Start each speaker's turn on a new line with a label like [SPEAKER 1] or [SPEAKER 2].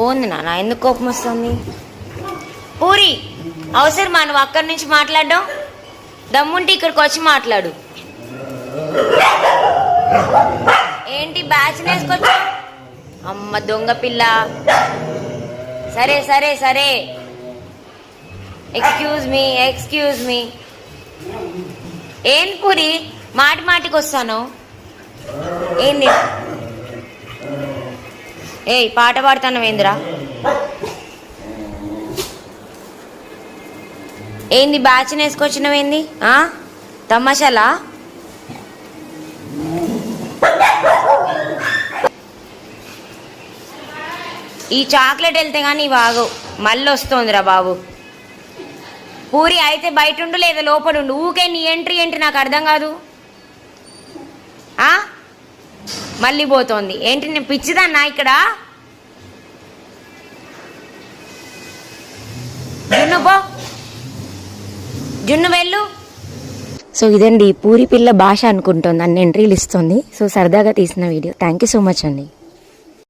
[SPEAKER 1] ఓంది నాన్న, ఎందుకు కోపం వస్తుంది? పూరి అవసరమా నువ్వు అక్కడి నుంచి మాట్లాడడం? దమ్ముంటే ఇక్కడికి వచ్చి మాట్లాడు. ఏంటి బ్యాచ్ వేసుకొచ్చా? అమ్మ దొంగ పిల్ల. సరే సరే సరే, ఎక్స్క్యూజ్ మీ. ఏంటి పూరి మాటికి వస్తాను? ఏంది ఏయ్ పాట పాడుతాను ఏందిరా? ఏంది బ్యాచ్ వేసుకొచ్చినవేంది? తమాషాలా? ఈ చాక్లెట్ వెళ్తే కానీ వాగు మళ్ళీ వస్తుందిరా బాబు. పూరి అయితే బయట ఉండు లేదా లోపల ఉండు, ఊకే నీ ఎంట్రీ నాకు అర్థం కాదు. మళ్ళీ పోతోంది ఏంటి? నేను పిచ్చిదన్నా ఇక్కడ? జున్ను వెళ్ళు. సో ఇదండి పూరి పిల్ల భాష అనుకుంటుంది, అన్ని ఎంట్రీలు ఇస్తుంది. సో సరదాగా తీసిన video. Thank you so much అండి.